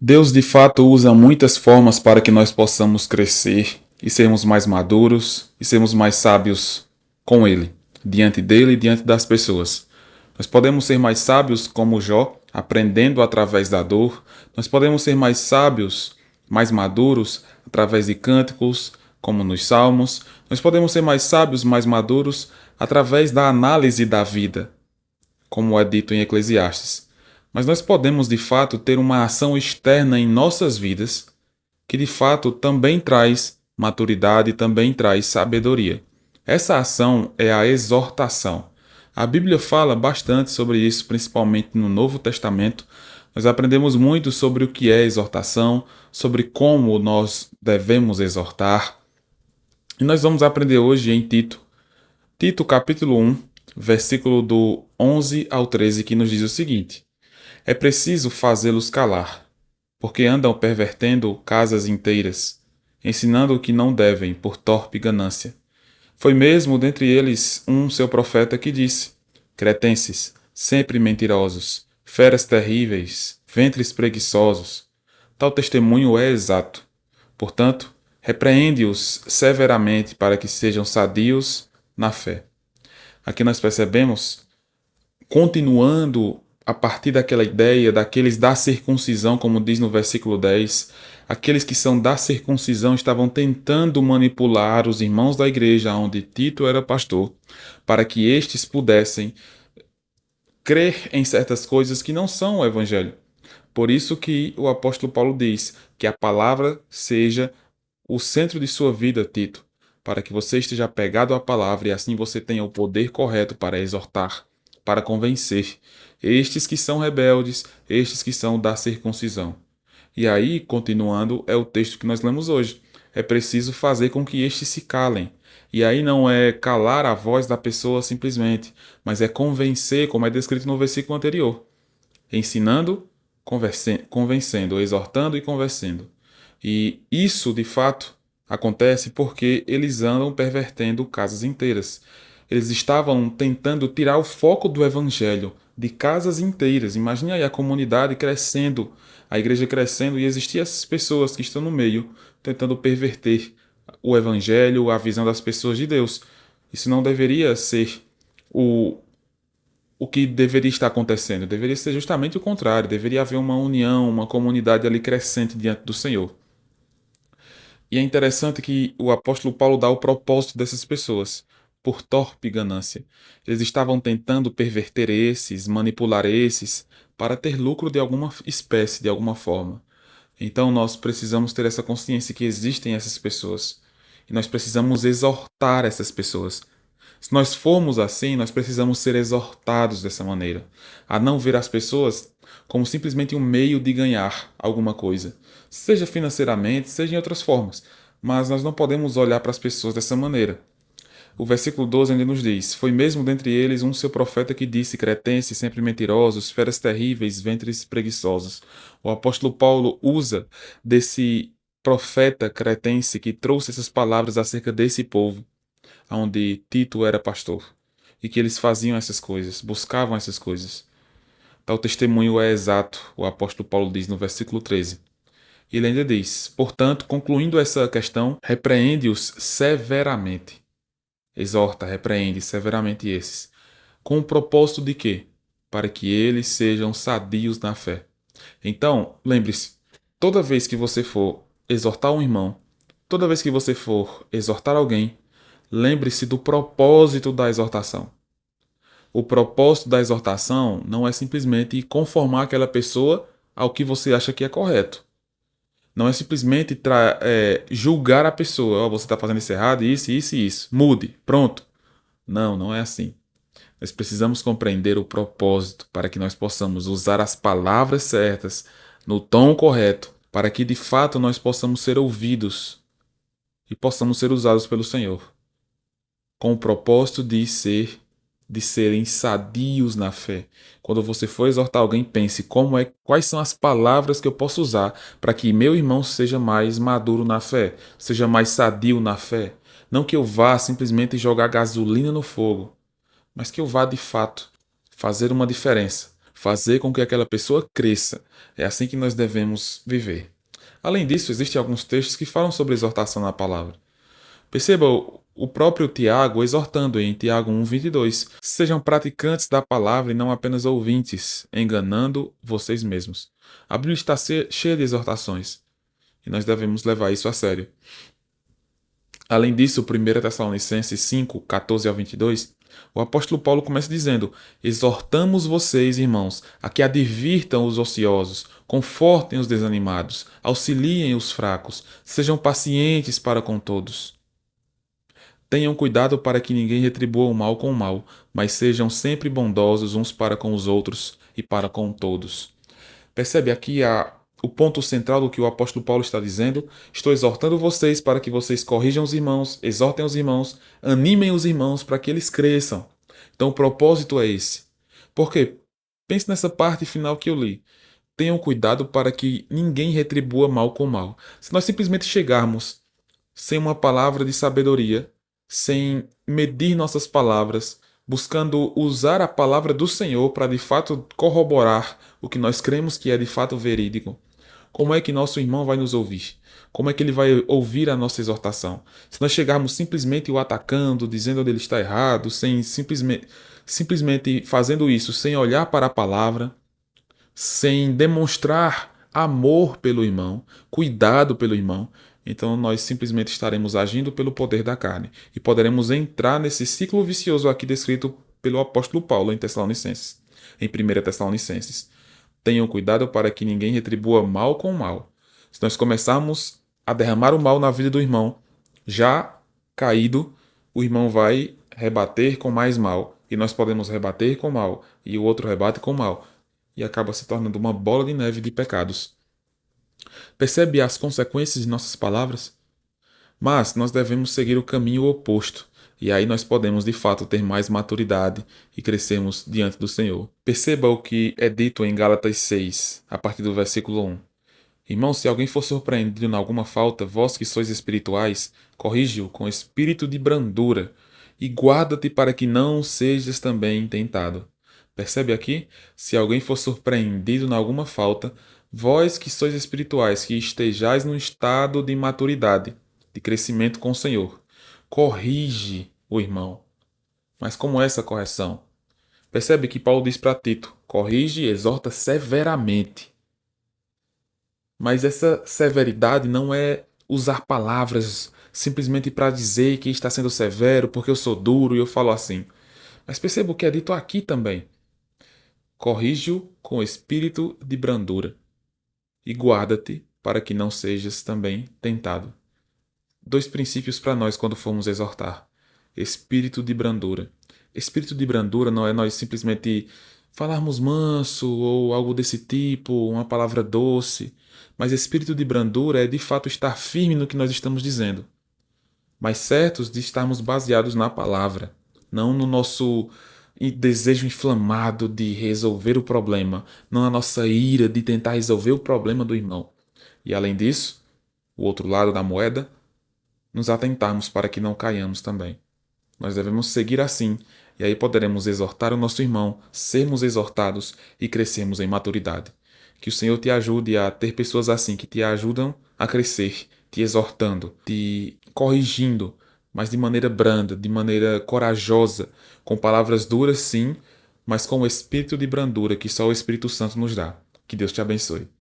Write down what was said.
Deus de fato usa muitas formas para que nós possamos crescer e sermos mais maduros e sermos mais sábios com Ele, diante dele e diante das pessoas. Nós podemos ser mais sábios como Jó, aprendendo através da dor. Nós podemos ser mais sábios, mais maduros, através de cânticos, como nos Salmos. Nós podemos ser mais sábios, mais maduros, através da análise da vida, como é dito em Eclesiastes. Mas nós podemos, de fato, ter uma ação externa em nossas vidas que, de fato, também traz maturidade, também traz sabedoria. Essa ação é a exortação. A Bíblia fala bastante sobre isso, principalmente no Novo Testamento. Nós aprendemos muito sobre o que é exortação, sobre como nós devemos exortar. E nós vamos aprender hoje em Tito. Tito, capítulo 1, versículo do 11 ao 13, que nos diz o seguinte: É preciso fazê-los calar, porque andam pervertendo casas inteiras, ensinando o que não devem por torpe ganância. Foi mesmo dentre eles um seu profeta que disse: Cretenses, sempre mentirosos, feras terríveis, ventres preguiçosos. Tal testemunho é exato. Portanto, repreende-os severamente para que sejam sadios na fé. Aqui nós percebemos, continuando a partir daquela ideia daqueles da circuncisão, como diz no versículo 10, aqueles que são da circuncisão estavam tentando manipular os irmãos da igreja onde Tito era pastor, para que estes pudessem crer em certas coisas que não são o evangelho. Por isso que o apóstolo Paulo diz que a palavra seja o centro de sua vida, Tito, para que você esteja apegado à palavra e assim você tenha o poder correto para exortar, para convencer estes que são rebeldes, estes que são da circuncisão. E aí, continuando, é o texto que nós lemos hoje. É preciso fazer com que estes se calem. E aí não é calar a voz da pessoa simplesmente, mas é convencer, como é descrito no versículo anterior. Ensinando, convencendo, exortando e convencendo. E isso, de fato, acontece porque eles andam pervertendo casas inteiras. Eles estavam tentando tirar o foco do evangelho de casas inteiras. Imagine aí a comunidade crescendo, a igreja crescendo e existiam essas pessoas que estão no meio tentando perverter o evangelho, a visão das pessoas de Deus. Isso não deveria ser o, o que deveria estar acontecendo. Deveria ser justamente o contrário. Deveria haver uma união, uma comunidade ali crescente diante do Senhor. E é interessante que o apóstolo Paulo dá o propósito dessas pessoas, por torpe ganância. Eles estavam tentando perverter esses, manipular esses, para ter lucro de alguma espécie, de alguma forma. Então nós precisamos ter essa consciência que existem essas pessoas. E nós precisamos exortar essas pessoas. Se nós formos assim, nós precisamos ser exortados dessa maneira, a não ver as pessoas como simplesmente um meio de ganhar alguma coisa, seja financeiramente, seja em outras formas, mas nós não podemos olhar para as pessoas dessa maneira. O versículo 12 ainda nos diz: Foi mesmo dentre eles um seu profeta que disse: Cretenses, sempre mentirosos, feras terríveis, ventres preguiçosos. O apóstolo Paulo usa desse profeta cretense que trouxe essas palavras acerca desse povo onde Tito era pastor, e que eles faziam essas coisas, buscavam essas coisas. Tal testemunho é exato, o apóstolo Paulo diz no versículo 13. E ele ainda diz: Portanto, concluindo essa questão, repreende-os severamente. Exorta, repreende severamente esses. Com o propósito de quê? Para que eles sejam sadios na fé. Então, lembre-se, toda vez que você for exortar um irmão, toda vez que você for exortar alguém, lembre-se do propósito da exortação. O propósito da exortação não é simplesmente conformar aquela pessoa ao que você acha que é correto. Não é simplesmente julgar a pessoa. Oh, você está fazendo isso errado, isso, isso e isso. Mude, pronto. Não, não é assim. Nós precisamos compreender o propósito para que nós possamos usar as palavras certas, no tom correto, para que de fato nós possamos ser ouvidos e possamos ser usados pelo Senhor, com o propósito de serem sadios na fé. Quando você for exortar alguém, pense quais são as palavras que eu posso usar para que meu irmão seja mais maduro na fé, seja mais sadio na fé. Não que eu vá simplesmente jogar gasolina no fogo, mas que eu vá de fato fazer uma diferença, fazer com que aquela pessoa cresça. É assim que nós devemos viver. Além disso, existem alguns textos que falam sobre exortação na palavra. Perceba o próprio Tiago exortando em Tiago 1:22. Sejam praticantes da palavra e não apenas ouvintes, enganando vocês mesmos. A Bíblia está cheia de exortações e nós devemos levar isso a sério. Além disso, 1 Tessalonicenses 5:14-22, o apóstolo Paulo começa dizendo: exortamos vocês, irmãos, a que advirtam os ociosos, confortem os desanimados, auxiliem os fracos, sejam pacientes para com todos. Tenham cuidado para que ninguém retribua o mal com o mal, mas sejam sempre bondosos uns para com os outros e para com todos. Percebe aqui o ponto central do que o apóstolo Paulo está dizendo? Estou exortando vocês para que vocês corrijam os irmãos, exortem os irmãos, animem os irmãos para que eles cresçam. Então o propósito é esse. Por quê? Pense nessa parte final que eu li. Tenham cuidado para que ninguém retribua mal com mal. Se nós simplesmente chegarmos sem uma palavra de sabedoria, sem medir nossas palavras, buscando usar a palavra do Senhor para de fato corroborar o que nós cremos que é de fato verídico, como é que nosso irmão vai nos ouvir? Como é que ele vai ouvir a nossa exortação? Se nós chegarmos simplesmente o atacando, dizendo onde ele está errado, sem simplesmente fazendo isso, sem olhar para a palavra, sem demonstrar amor pelo irmão, cuidado pelo irmão, então nós simplesmente estaremos agindo pelo poder da carne e poderemos entrar nesse ciclo vicioso aqui descrito pelo apóstolo Paulo em Tessalonicenses, em 1 Tessalonicenses. Tenham cuidado para que ninguém retribua mal com mal. Se nós começarmos a derramar o mal na vida do irmão, já caído, o irmão vai rebater com mais mal, e nós podemos rebater com mal, e o outro rebate com mal, e acaba se tornando uma bola de neve de pecados. Percebe as consequências de nossas palavras? Mas nós devemos seguir o caminho oposto, e aí nós podemos de fato ter mais maturidade e crescermos diante do Senhor. Perceba o que é dito em Gálatas 6, a partir do versículo 1. Irmãos, se alguém for surpreendido em alguma falta, vós que sois espirituais, corrige-o com espírito de brandura, e guarda-te para que não sejas também tentado. Percebe aqui? Se alguém for surpreendido em alguma falta, vós que sois espirituais, que estejais num estado de maturidade, de crescimento com o Senhor, corrige o irmão. Mas como é essa correção? Percebe que Paulo diz para Tito: corrige e exorta severamente. Mas essa severidade não é usar palavras simplesmente para dizer que está sendo severo porque eu sou duro e eu falo assim. Mas perceba o que é dito aqui também. Corrige-o com espírito de brandura e guarda-te para que não sejas também tentado. Dois princípios para nós quando formos exortar. Espírito de brandura. Espírito de brandura não é nós simplesmente falarmos manso ou algo desse tipo, uma palavra doce. Mas espírito de brandura é de fato estar firme no que nós estamos dizendo. Mas certos de estarmos baseados na palavra, não no nosso desejo inflamado de resolver o problema, não na nossa ira de tentar resolver o problema do irmão. E além disso, o outro lado da moeda, nos atentarmos para que não caiamos também. Nós devemos seguir assim, e aí poderemos exortar o nosso irmão, sermos exortados e crescermos em maturidade. Que o Senhor te ajude a ter pessoas assim que te ajudam a crescer, te exortando, te corrigindo, mas de maneira branda, de maneira corajosa, com palavras duras sim, mas com o espírito de brandura que só o Espírito Santo nos dá. Que Deus te abençoe.